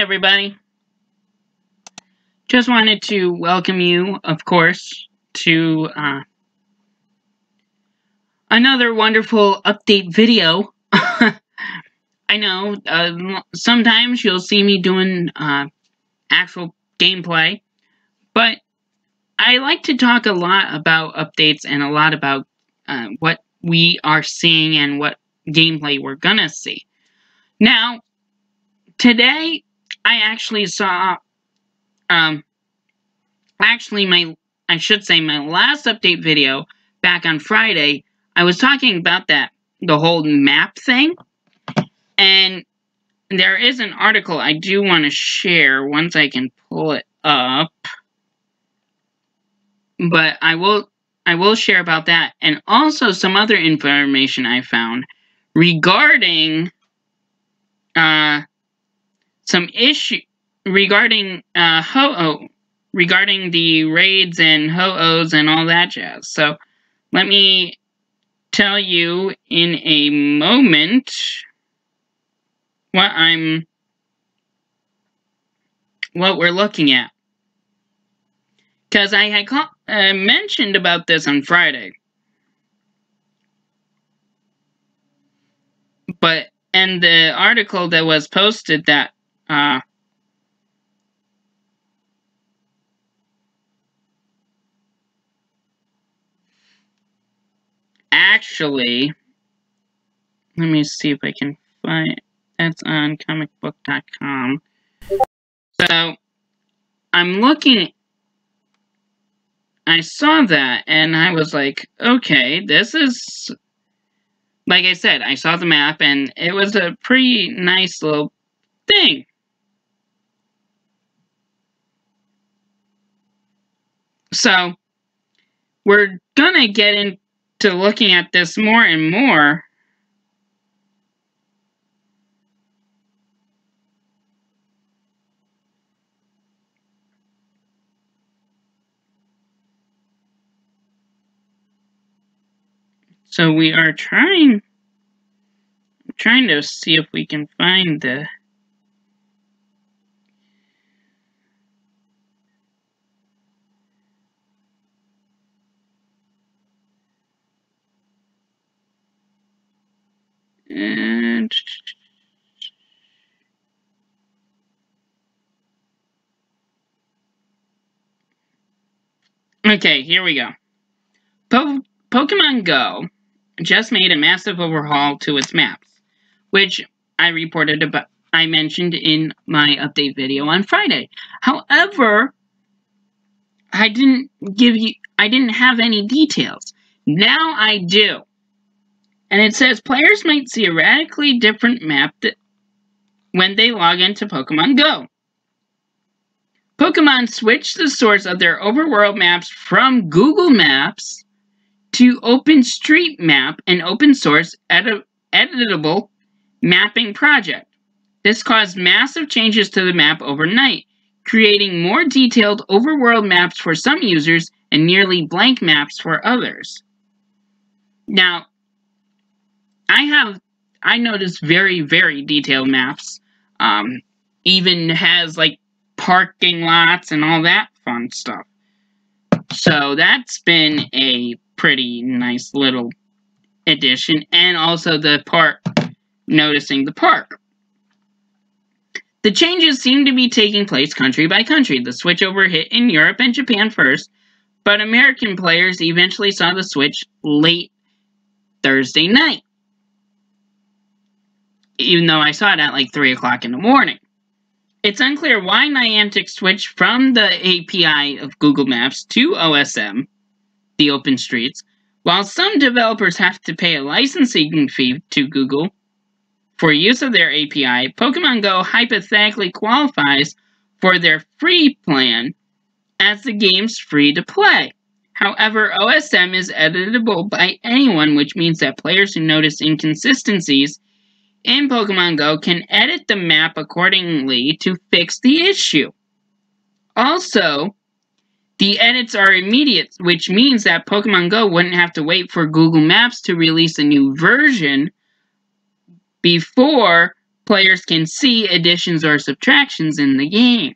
everybody. Just wanted to welcome you, of course, to another wonderful update video. I know, sometimes you'll see me doing actual gameplay, but I like to talk a lot about updates and a lot about what we are seeing and what gameplay we're gonna see. Now, today, I actually saw, my last update video back on Friday, I was talking about the whole map thing, and there is an article I do want to share once I can pull it up, but I will share about that, and also some other information I found regarding some issue regarding regarding the raids and ho-ohs and all that jazz. So let me tell you in a moment what we're looking at, because I had mentioned about this on Friday, and the article that was posted that actually, let me see if I can find. That's on comicbook.com. So I'm looking. I saw that and I was like, okay, this is, like I said, I saw the map and it was a pretty nice little thing. So we're gonna get into looking at this more and more. So we are trying to see if we can find the okay, here we go. Pokemon Go just made a massive overhaul to its maps, which I mentioned in my update video on Friday. However, I didn't have any details. Now I do. And it says players might see a radically different map when they log into Pokemon Go. Pokemon switched the source of their overworld maps from Google Maps to OpenStreetMap, an open source editable mapping project. This caused massive changes to the map overnight, creating more detailed overworld maps for some users and nearly blank maps for others. Now, I noticed very, very detailed maps. Even has like parking lots and all that fun stuff. So that's been a pretty nice little addition, and also the park, noticing the park. The changes seem to be taking place country by country. The switchover hit in Europe and Japan first, but American players eventually saw the switch late Thursday night, even though I saw it at like 3 o'clock in the morning. It's unclear why Niantic switched from the API of Google Maps to OSM, the OpenStreets. While some developers have to pay a licensing fee to Google for use of their API, Pokemon Go hypothetically qualifies for their free plan, as the game's free to play. However, OSM is editable by anyone, which means that players who notice inconsistencies in Pokemon Go can edit the map accordingly to fix the issue. Also, the edits are immediate, which means that Pokemon Go wouldn't have to wait for Google Maps to release a new version before players can see additions or subtractions in the game.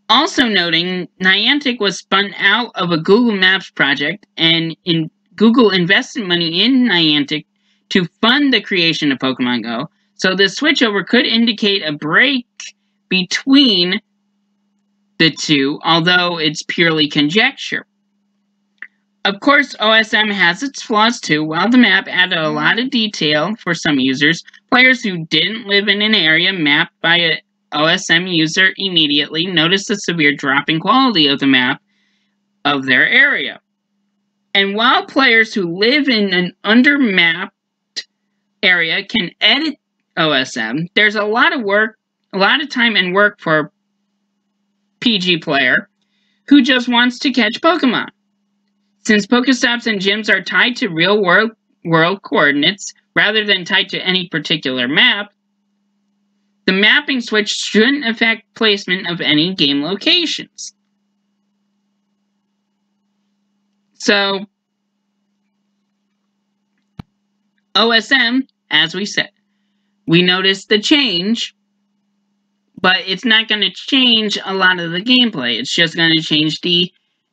Also noting, Niantic was spun out of a Google Maps project, and Google invested money in Niantic to fund the creation of Pokemon Go, so the switchover could indicate a break between the two, although it's purely conjecture. Of course, OSM has its flaws too. While the map added a lot of detail for some users, players who didn't live in an area mapped by an OSM user immediately noticed a severe drop in quality of the map of their area. And while players who live in an under-mapped area can edit OSM, there's a lot of time and work for PG player who just wants to catch Pokemon. Since Pokestops and gyms are tied to real-world coordinates rather than tied to any particular map, the mapping switch shouldn't affect placement of any game locations. So, OSM, as we said, we noticed the change, but it's not going to change a lot of the gameplay. It's just going to change the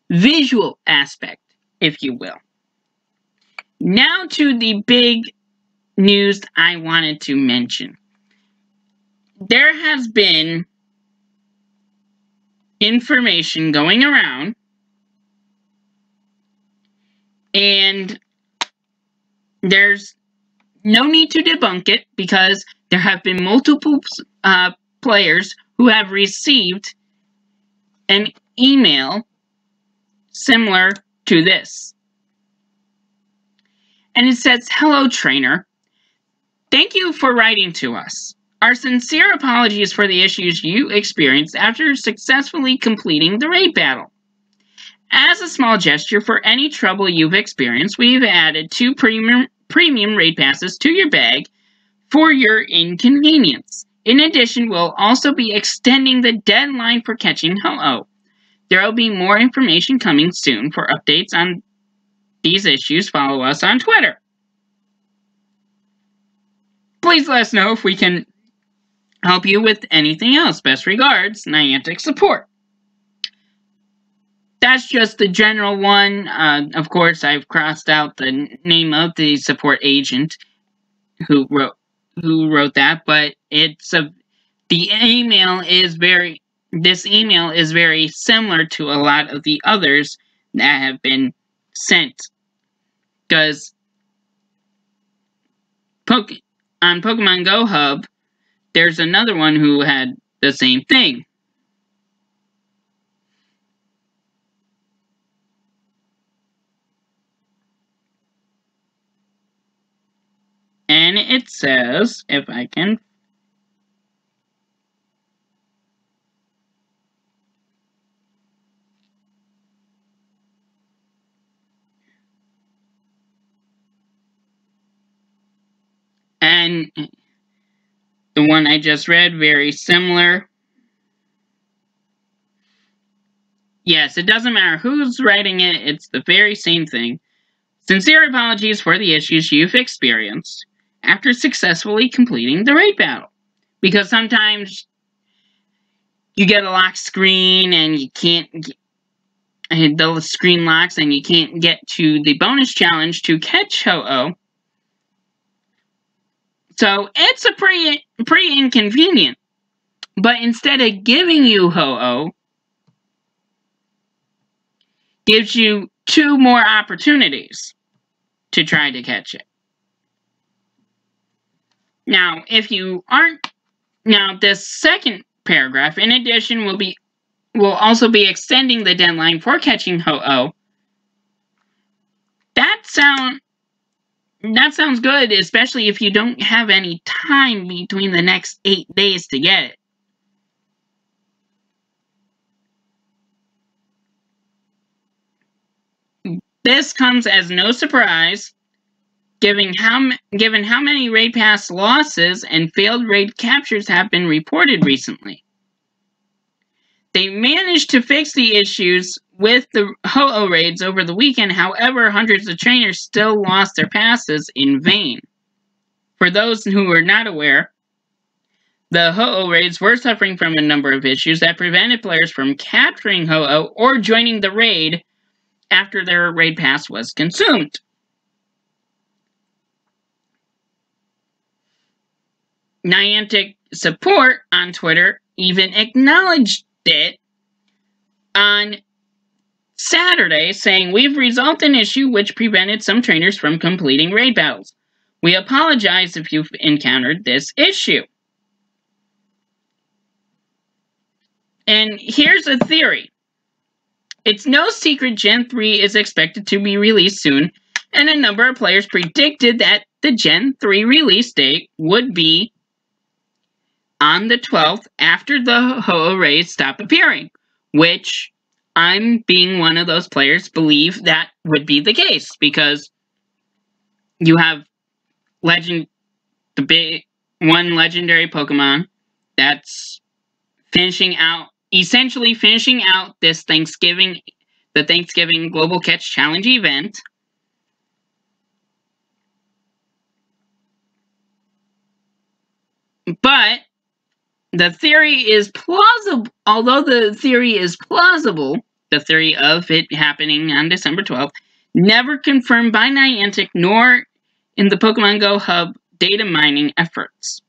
visual aspect, if you will. Now to the big news I wanted to mention. There has been information going around, and there's no need to debunk it because there have been multiple players who have received an email similar to this. And it says, "Hello, trainer. Thank you for writing to us. Our sincere apologies for the issues you experienced after successfully completing the raid battle. As a small gesture for any trouble you've experienced, we've added 2 premium raid passes to your bag for your inconvenience. In addition, we'll also be extending the deadline for catching Ho-Oh. There will be more information coming soon. For updates on these issues, follow us on Twitter. Please let us know if we can help you with anything else. Best regards, Niantic Support." That's just the general one. Of course, I've crossed out the name of the support agent who wrote that, but this email is very similar to a lot of the others that have been sent. Because on Pokemon Go Hub, there's another one who had the same thing. And it says, if I can... And the one I just read, very similar. Yes, it doesn't matter who's writing it, it's the very same thing. "Sincere apologies for the issues you've experienced after successfully completing the raid battle. Because sometimes you get a lock screen and you can't the screen locks and you can't get to the bonus challenge to catch Ho-Oh. So it's a pretty inconvenient. But instead of giving you Ho-Oh, gives you 2 more opportunities to try to catch it. Now, this second paragraph, in addition, will also be extending the deadline for catching Ho-Oh. That sounds good, especially if you don't have any time between the next 8 days to get it. This comes as no surprise, given how many raid pass losses and failed raid captures have been reported recently. They managed to fix the issues with the Ho-Oh raids over the weekend. However, hundreds of trainers still lost their passes in vain. For those who are not aware, the Ho-Oh raids were suffering from a number of issues that prevented players from capturing Ho-Oh or joining the raid after their raid pass was consumed. Niantic support on Twitter even acknowledged it on Saturday, saying, "We've resolved an issue which prevented some trainers from completing raid battles. We apologize if you've encountered this issue." And here's a theory. It's no secret Gen 3 is expected to be released soon, and a number of players predicted that the Gen 3 release date would be on the 12th after the Ho-Oh raids stop appearing, which I'm, being one of those players, believe that would be the case, because you have the big one legendary Pokemon that's essentially finishing out this the Thanksgiving Global Catch Challenge event. But the theory is plausible. Although the theory is plausible, the theory of it happening on December 12th, never confirmed by Niantic nor in the Pokemon Go Hub data mining efforts.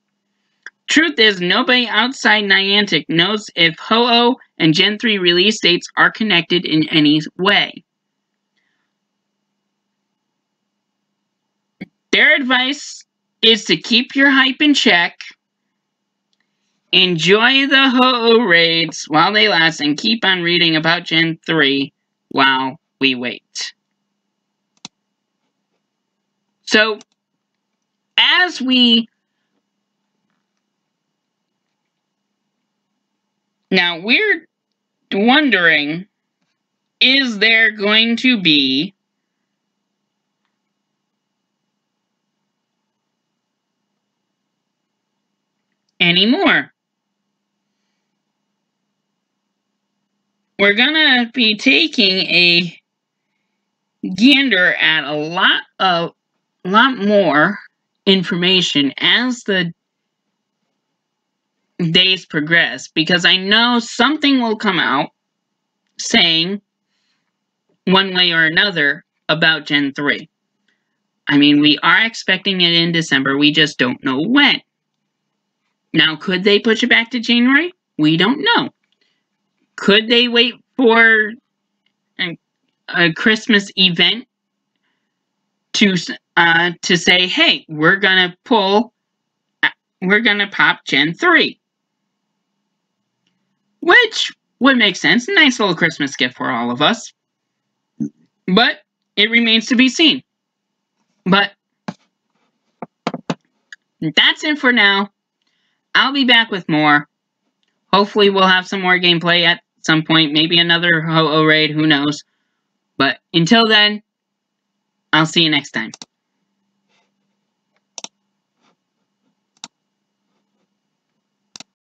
Truth is, nobody outside Niantic knows if Ho-Oh and Gen 3 release dates are connected in any way. Their advice is to keep your hype in check, enjoy the Ho-Oh raids while they last, and keep on reading about Gen 3 while we wait. So, as we... Now, we're wondering, is there going to be any more? We're gonna be taking a gander at a lot more information as the days progress, because I know something will come out saying one way or another about Gen 3. I mean, we are expecting it in December, we just don't know when. Now, could they push it back to January? We don't know. Could they wait for a Christmas event to say, hey, we're gonna pop Gen 3? Which would make sense. A nice little Christmas gift for all of us. But it remains to be seen. But that's it for now. I'll be back with more. Hopefully we'll have some more gameplay at some point. Maybe another Ho-Oh raid, who knows. But until then, I'll see you next time.